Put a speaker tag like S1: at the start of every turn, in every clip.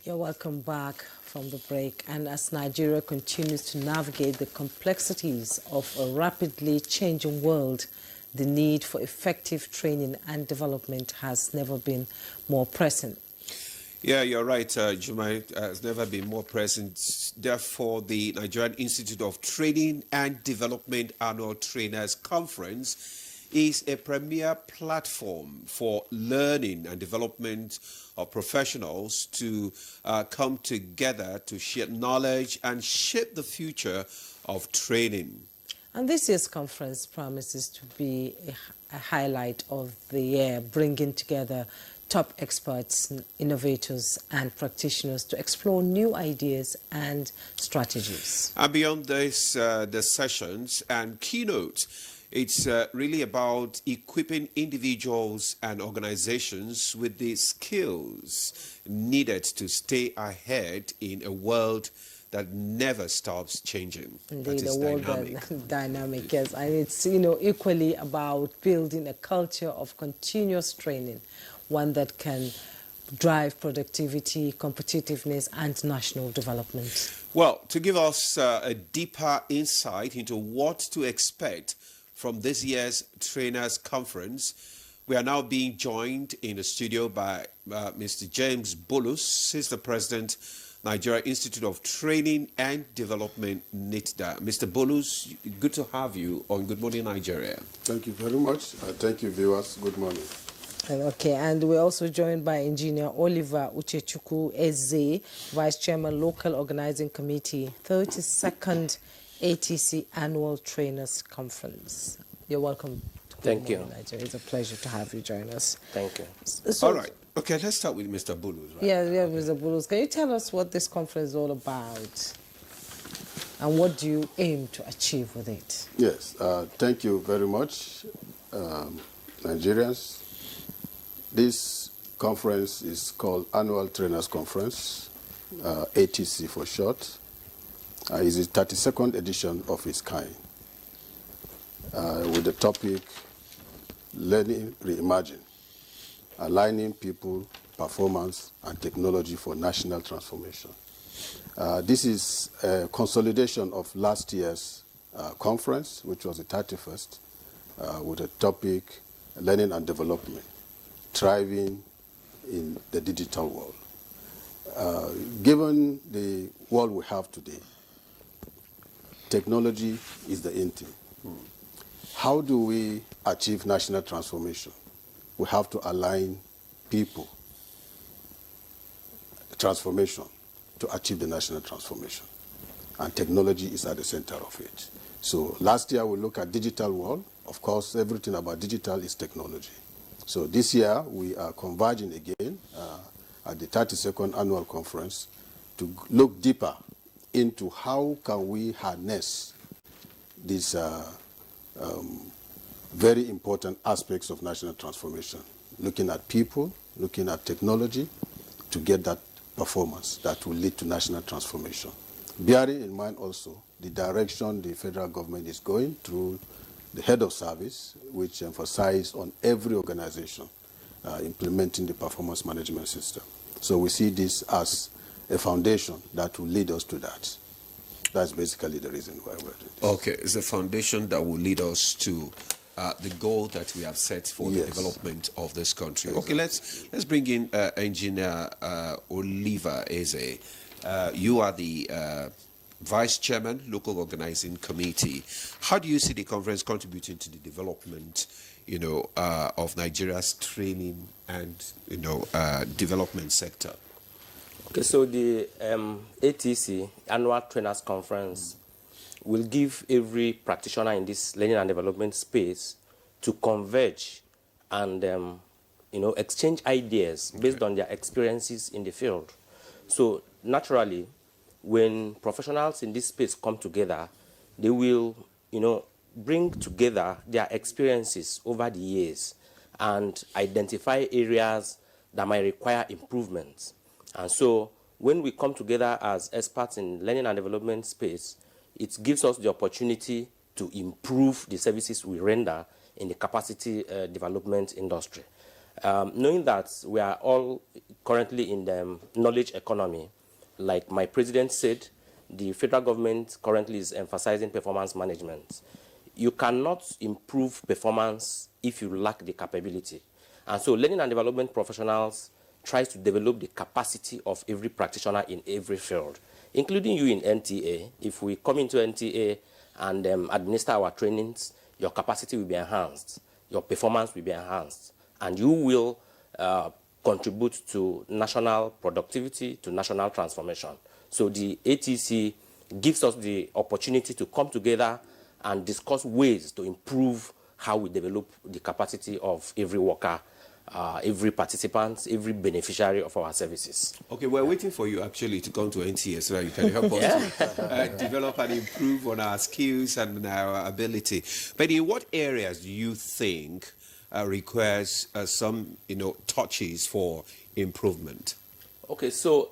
S1: You're welcome back from the break. And as Nigeria continues to navigate the complexities of a rapidly changing world, the need for effective training and development has never been more present.
S2: Yeah, you're right, Juma. Has never been more present. Therefore, the Nigerian Institute of Training and Development Annual Trainers Conference is a premier platform for learning and development of professionals to come together to share knowledge and shape the future of training.
S1: And this year's conference promises to be a highlight of the year, bringing together top experts, innovators and practitioners to explore new ideas and strategies.
S2: And beyond this, the sessions and keynotes, it's really about equipping individuals and organizations with the skills needed to stay ahead in a world that never stops changing.
S1: Indeed, a world dynamic, yes. And it's, equally about building a culture of continuous training, one that can drive productivity, competitiveness, and national development.
S2: Well, to give us a deeper insight into what to expect from this year's Trainers Conference, we are now being joined in the studio by Mr. James Bolus. He's the president, Nigeria Institute of Training and Development, NITDA. Mr. Bolus, good to have you on Good Morning Nigeria.
S3: Thank you very much. Thank you, viewers. Good morning.
S1: Okay, and we're also joined by Engineer Oliver Uchechukwu Eze, Vice Chairman, Local Organizing Committee, 32nd ATC Annual Trainers Conference. You're welcome.
S4: Thank you.
S1: Nigeria. It's a pleasure to have you join us.
S4: Thank you.
S1: So,
S2: all right. Okay, let's start with Mr. Bolus. Right?
S1: Yeah, Mr. Bolus. Can you tell us what this conference is all about? And what do you aim to achieve with it?
S3: Yes, thank you very much, Nigerians. This conference is called Annual Trainers Conference, ATC for short. It's the 32nd edition of its kind, with the topic, Learning Reimagined, aligning people, performance, and technology for national transformation. This is a consolidation of last year's conference, which was the 31st, with the topic, Learning and Development, thriving in the digital world. Given the world we have today, technology is the in thing. How do we achieve national transformation? We have to align people, transformation, to achieve the national transformation. And technology is at the center of it. So last year we looked at digital world. Of course, everything about digital is technology. So this year we are converging again at the 32nd annual conference to look deeper into how can we harness these very important aspects of national transformation, looking at people, looking at technology to get that performance that will lead to national transformation. Bearing in mind also the direction the federal government is going through the head of service, which emphasizes on every organization implementing the performance management system. So we see this as a foundation that will lead us to that. That's basically the reason why we're doing this.
S2: Okay, it's a foundation that will lead us to the goal that we have set for the development of this country. Okay, let's bring in Engineer Oliver Eze. You are the Vice Chairman, Local Organizing Committee. How do you see the conference contributing to the development, of Nigeria's training and, development sector?
S4: Okay, so the ATC, Annual Trainers Conference, will give every practitioner in this learning and development space to converge and, exchange ideas based on their experiences in the field. So naturally, when professionals in this space come together, they will, bring together their experiences over the years and identify areas that might require improvement. And so when we come together as experts in learning and development space, it gives us the opportunity to improve the services we render in the capacity development industry. Knowing that we are all currently in the knowledge economy, like my president said, the federal government currently is emphasizing performance management. You cannot improve performance if you lack the capability. And so learning and development professionals tries to develop the capacity of every practitioner in every field, including you in NTA. If we come into NTA and administer our trainings, your capacity will be enhanced, your performance will be enhanced, and you will contribute to national productivity, to national transformation. So the ATC gives us the opportunity to come together and discuss ways to improve how we develop the capacity of every worker, every participant, every beneficiary of our services.
S2: Okay, we're waiting for you actually to come to NTA so that you can help us to develop and improve on our skills and our ability. But in what areas do you think requires some, touches for improvement?
S4: Okay, so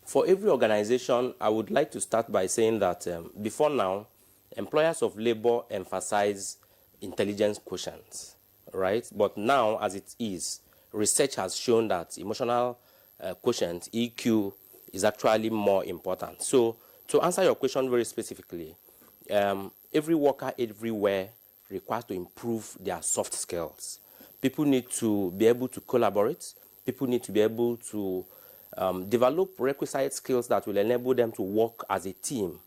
S4: for every organization, I would like to start by saying that before now, employers of labor emphasize intelligence quotients, right? But now, as it is, research has shown that emotional quotient, EQ, is actually more important. So to answer your question very specifically, every worker everywhere requires to improve their soft skills. People need to be able to collaborate. People need to be able to develop requisite skills that will enable them to work as a team.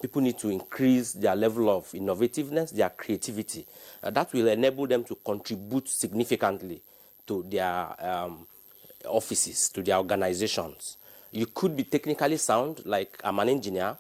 S4: People need to increase their level of innovativeness, their creativity. That will enable them to contribute significantly to their offices, to their organizations. You could be technically sound, like I'm an engineer.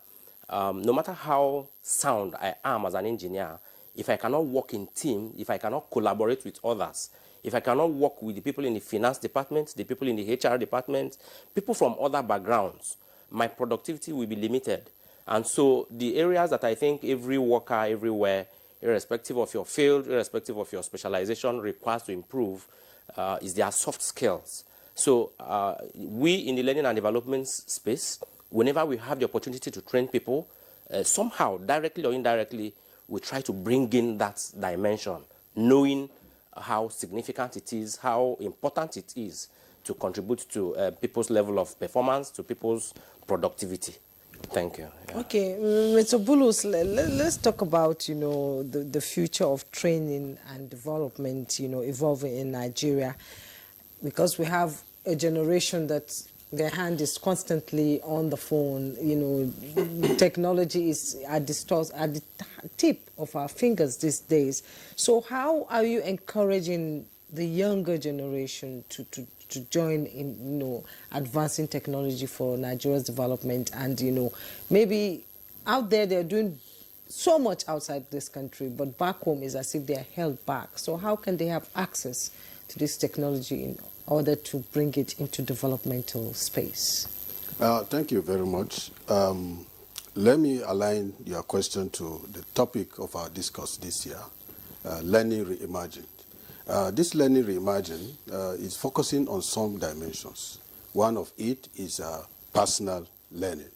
S4: No matter how sound I am as an engineer, if I cannot work in team, if I cannot collaborate with others, if I cannot work with the people in the finance department, the people in the HR department, people from other backgrounds, my productivity will be limited. And so the areas that I think every worker everywhere, irrespective of your field, irrespective of your specialization, requires to improve is their soft skills. So we in the learning and development space, whenever we have the opportunity to train people, somehow, directly or indirectly, we try to bring in that dimension, knowing how significant it is, how important it is to contribute to people's level of performance, to people's productivity. Thank you. Yeah.
S1: Okay, Mr. Bulus, let's talk about, the future of training and development, evolving in Nigeria, because we have a generation that their hand is constantly on the phone. Technology is at the tip of our fingers these days. So how are you encouraging the younger generation to join in, advancing technology for Nigeria's development? And, maybe out there they're doing so much outside this country, but back home is as if they're held back. So how can they have access to this technology in order to bring it into developmental space?
S3: Thank you very much. Let me align your question to the topic of our discourse this year, learning reimagined. This learning reimagined is focusing on some dimensions. One of it is personal learning.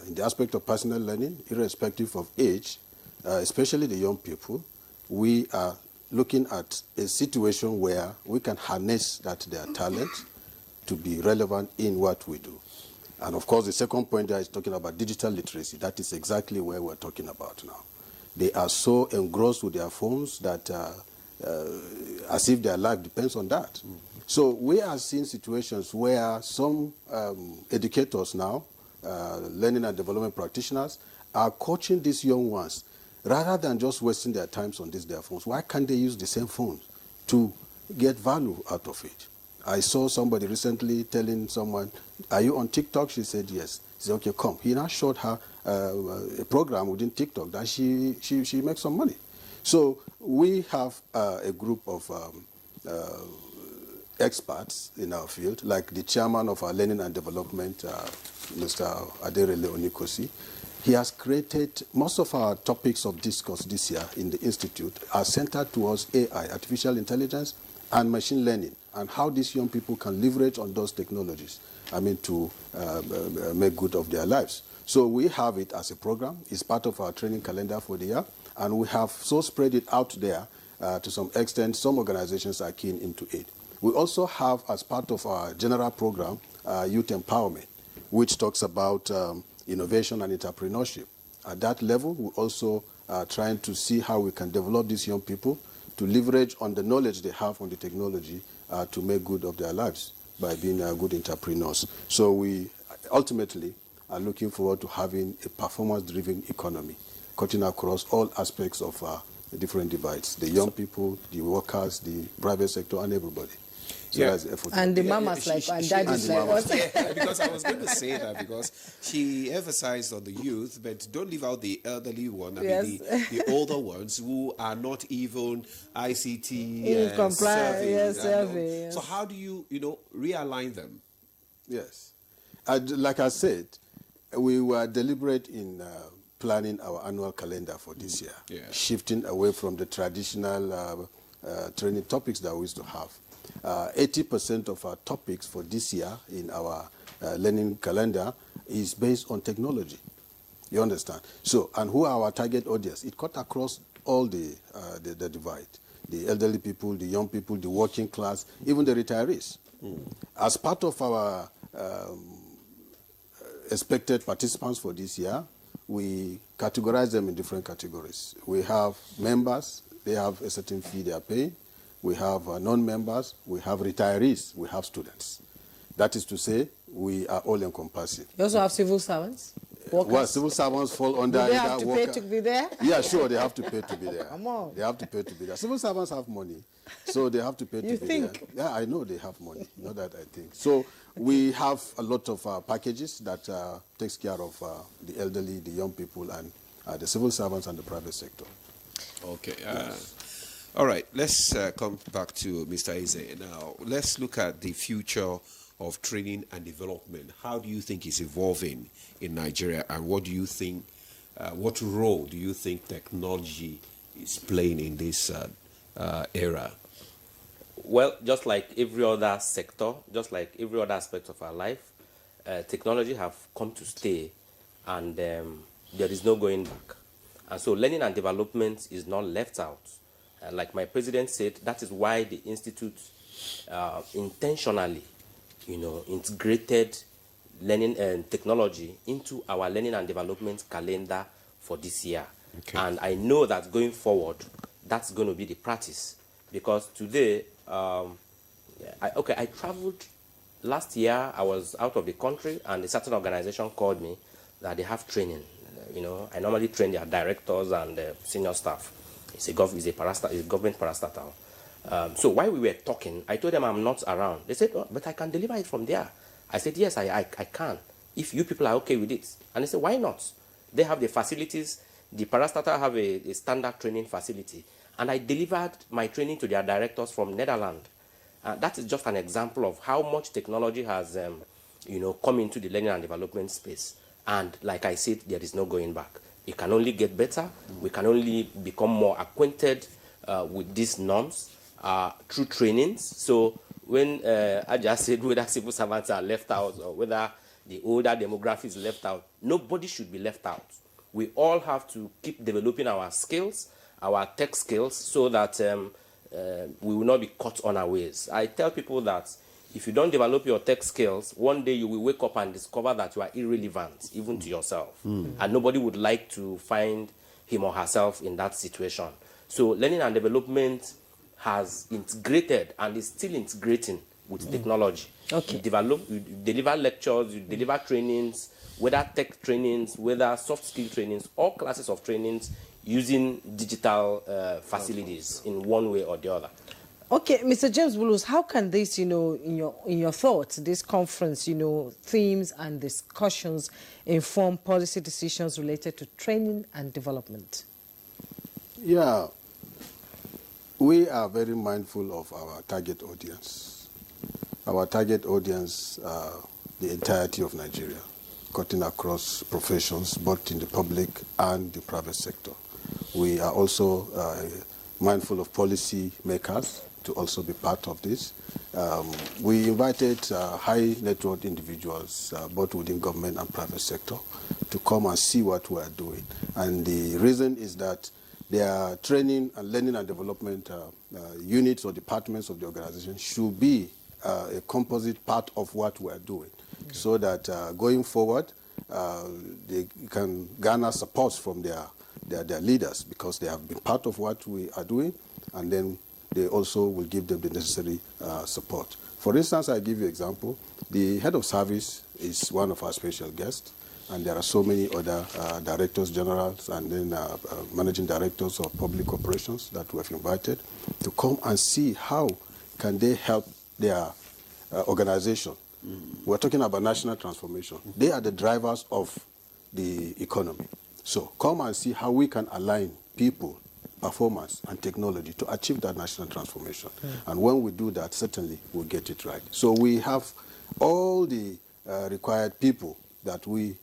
S3: In the aspect of personal learning, irrespective of age, especially the young people, we are looking at a situation where we can harness their talent to be relevant in what we do. And of course, the second point there is talking about digital literacy. That is exactly where we're talking about now. They are so engrossed with their phones that as if their life depends on that. Mm-hmm. So we are seeing situations where some educators now, learning and development practitioners, are coaching these young ones rather than just wasting their times on their phones. Why can't they use the same phones to get value out of it? I saw somebody recently telling someone, "Are you on TikTok?" She said, "Yes." He said, "Okay, come." He now showed her a program within TikTok that she makes some money. So we have a group of experts in our field, like the chairman of our learning and development, Mr. Aderele Onikosi. He has created most of our topics of discourse this year in the Institute are centered towards AI, artificial intelligence, and machine learning, and how these young people can leverage on those technologies, to make good of their lives. So we have it as a program. It's part of our training calendar for the year, and we have so spread it out there to some extent, some organizations are keen into it. We also have, as part of our general program, youth empowerment, which talks about innovation and entrepreneurship. At that level, we also are trying to see how we can develop these young people to leverage on the knowledge they have on the technology to make good of their lives by being good entrepreneurs. So we ultimately are looking forward to having a performance-driven economy, cutting across all aspects of the different divides, the young people, the workers, the private sector, and everybody. So that's the effort.
S1: And the mamas and daddies like us.
S2: Yeah, because I was going to say that because she emphasized on the youth, but don't leave out the elderly one. I mean, the older ones who are not even ICT
S1: serving.
S2: So how do you realign them?
S3: Yes. Like I said, we were deliberate in planning our annual calendar for this year, shifting away from the traditional training topics that we used to have. 80% of our topics for this year in our learning calendar is based on technology. You understand? So, and who are our target audience? It cut across all the divide. The elderly people, the young people, the working class, even the retirees. As part of our expected participants for this year, we categorize them in different categories. We have members, they have a certain fee they are paying. We have non-members, we have retirees, we have students. That is to say, we are all encompassing.
S1: You also have civil servants? Workers?
S3: Well, civil servants fall under...
S1: Do they have to pay to be there?
S3: Yeah, sure, they have to pay to be there.
S1: Come on.
S3: They have to pay to be there. Civil servants have money, so they have to pay to be there.
S1: You think?
S3: Yeah, I know they have money, not that I think. So we have a lot of packages that takes care of the elderly, the young people, and the civil servants and the private sector.
S2: Okay. All right, let's come back to Mr. Eze. Now, let's look at the future of training and development. How do you think it's evolving in Nigeria, and what do you think, what role do you think technology is playing in this era?
S4: Well, just like every other sector, just like every other aspect of our life, technology have come to stay, and there is no going back. And so learning and development is not left out. Like my president said, that is why the Institute intentionally, integrated learning and technology into our learning and development calendar for this year. Okay. And I know that going forward, that's going to be the practice. Because today, I traveled last year. I was out of the country, and a certain organization called me that they have training. I normally train their directors and senior staff. It's a government parastatal. So while we were talking, I told them I'm not around. They said, oh, but I can deliver it from there. I said, yes, I can, if you people are okay with it. And they said, why not? They have the facilities. The parastatal have a standard training facility. And I delivered my training to their directors from Netherlands. That is just an example of how much technology has come into the learning and development space. And like I said, there is no going back. It can only get better. We can only become more acquainted with these norms through trainings. So when I just said whether civil servants are left out or whether the older demographic is left out, nobody should be left out. We all have to keep developing our skills, our tech skills, so that we will not be caught unawares. I tell people that if you don't develop your tech skills, one day you will wake up and discover that you are irrelevant, even to yourself. And nobody would like to find him or herself in that situation. So learning and development has integrated and is still integrating with technology. Okay. You deliver lectures, you deliver trainings, whether tech trainings, whether soft skill trainings, all classes of trainings using digital facilities in one way or the other.
S1: Okay, Mr. James Bulus, how can this, in your thoughts, this conference, themes and discussions inform policy decisions related to training and development?
S3: Yeah, we are very mindful of our target audience. Our target audience, the entirety of Nigeria, cutting across professions, both in the public and the private sector. We are also mindful of policy makers to also be part of this. We invited high net worth individuals, both within government and private sector, to come and see what we are doing. And the reason is that their training and learning and development units or departments of the organization should be a composite part of what we are doing, so that going forward, they can garner support from their leaders, because they have been part of what we are doing, and then they also will give them the necessary support. For instance, I give you an example. The head of service is one of our special guests, and there are so many other directors generals and then managing directors of public operations that we have invited to come and see how can they help their organization. We're talking about national transformation. They are the drivers of the economy. So come and see how we can align people, performance, and technology to achieve that national transformation. And when we do that, certainly we'll get it right. So we have all the required people that we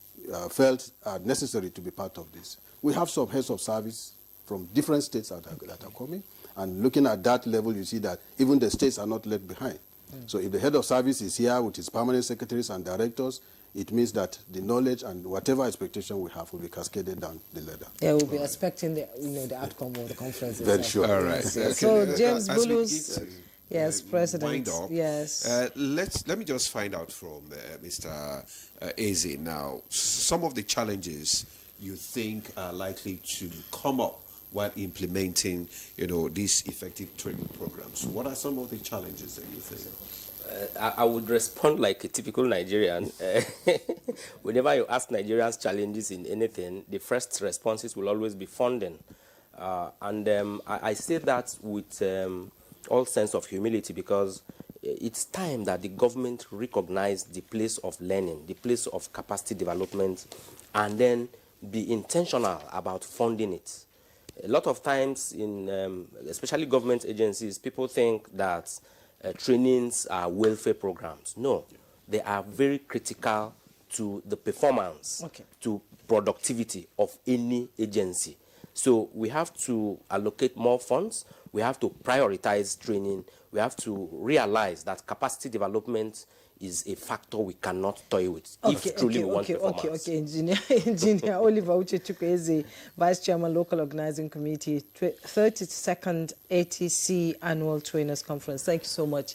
S3: felt are necessary to be part of this. We have some heads of service from different states that are coming, and looking at that level, you see that even the states are not left behind. So if the head of service is here with his permanent secretaries and directors, it means that the knowledge and whatever expectation we have will be cascaded down the ladder.
S1: Yeah, we'll be expecting the outcome of the conference.
S3: Very sure.
S2: All right.
S1: Yes, yes. So James Bulus, yes, President.
S2: Wind up,
S1: yes.
S2: Let me just find out from Mr. Eze now some of the challenges you think are likely to come up while implementing, these effective training programs. What are some of the challenges that you think?
S4: I would respond like a typical Nigerian. Whenever you ask Nigerians challenges in anything, the first responses will always be funding. I say that with all sense of humility, because it's time that the government recognize the place of learning, the place of capacity development, and then be intentional about funding it. A lot of times in especially government agencies, people think that trainings are welfare programs. No, they are very critical to the performance, to productivity of any agency. So we have to allocate more funds. We have to prioritize training. We have to realize that capacity development is a factor we cannot toy with if truly we want performance.
S1: Engineer Oliver Uchechukwueze, Vice Chairman, Local Organizing Committee, 32nd ATC Annual Trainers Conference. Thank you so much.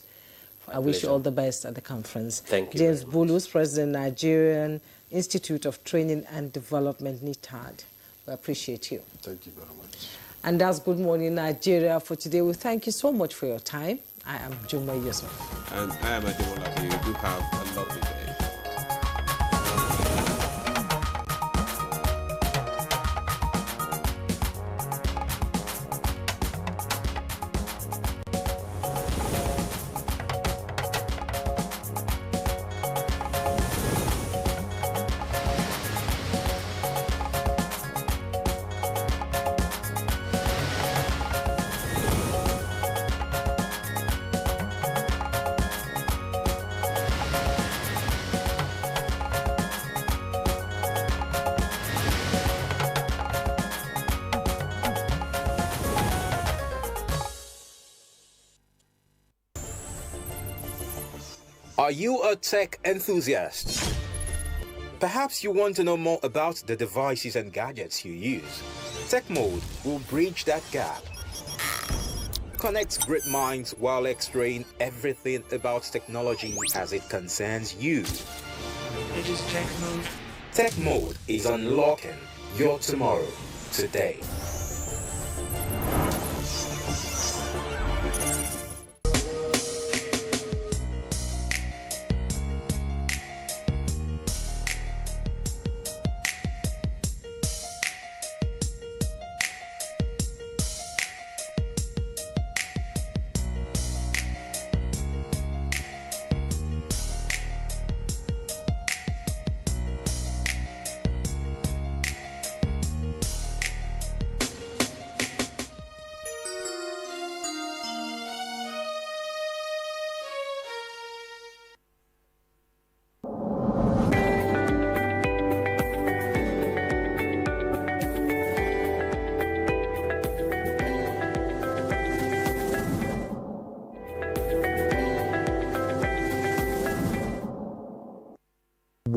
S1: I wish you all the best at the conference.
S4: Thank you.
S1: James Bulus, President, Nigerian Institute of Training and Development, NITAD. We appreciate you.
S3: Thank you very much.
S1: And that's Good Morning Nigeria for today. We thank you so much for your time. I am Juma Yusuf.
S2: And I am Ademola. You do have a lovely day.
S5: Are you a tech enthusiast? Perhaps you want to know more about the devices and gadgets you use. Tech Mode will bridge that gap. Connect great minds while exploring everything about technology as it concerns you.
S6: It is Tech Mode.
S5: Tech Mode is unlocking your tomorrow today.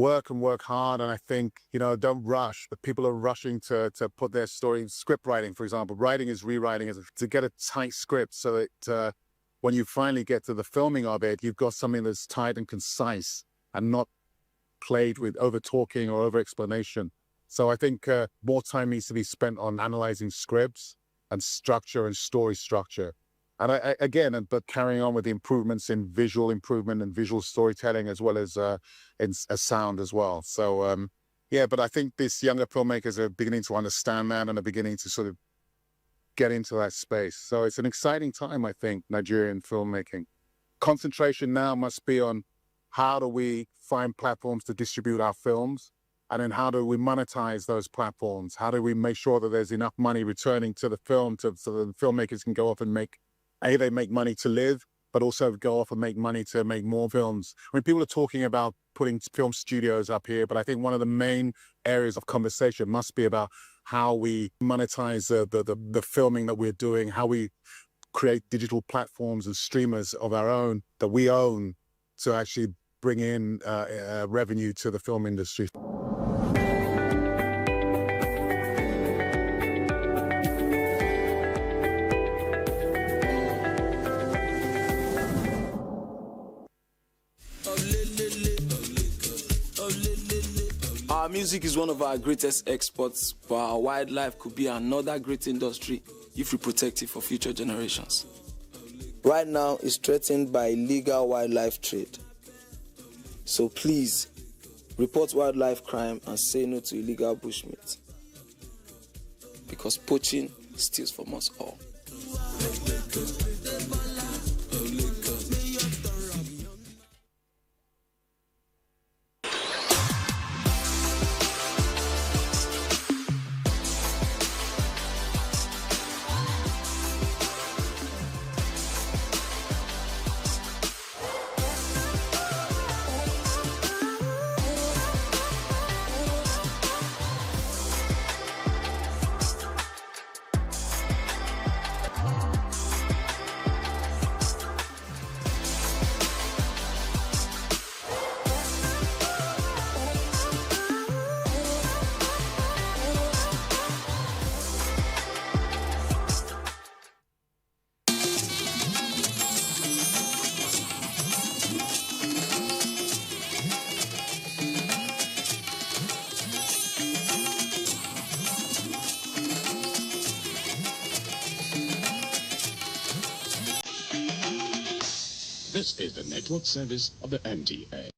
S7: work and work hard. And I think, you know, don't rush. But people are rushing to put their story. Script writing, for example, writing is rewriting, to get a tight script so that when you finally get to the filming of it, you've got something that's tight and concise and not played with over talking or over explanation. So I think more time needs to be spent on analyzing scripts and structure and story structure. And but carrying on with the improvements in visual improvement and visual storytelling, as well as in sound as well. So yeah, but I think these younger filmmakers are beginning to understand that and are beginning to sort of get into that space. So it's an exciting time, I think, Nigerian filmmaking. Concentration now must be on how do we find platforms to distribute our films, and then how do we monetize those platforms? How do we make sure that there's enough money returning to the film so that the filmmakers can go off and they make money to live, but also go off and make money to make more films. I mean, people are talking about putting film studios up here, but I think one of the main areas of conversation must be about how we monetize the filming that we're doing, how we create digital platforms and streamers of our own that we own to actually bring in revenue to the film industry.
S8: Our music is one of our greatest exports, but our wildlife could be another great industry if we protect it for future generations. Right now, it's threatened by illegal wildlife trade. So please, report wildlife crime and say no to illegal bushmeat. Because poaching steals from us all.
S9: This is the network service of the NTA.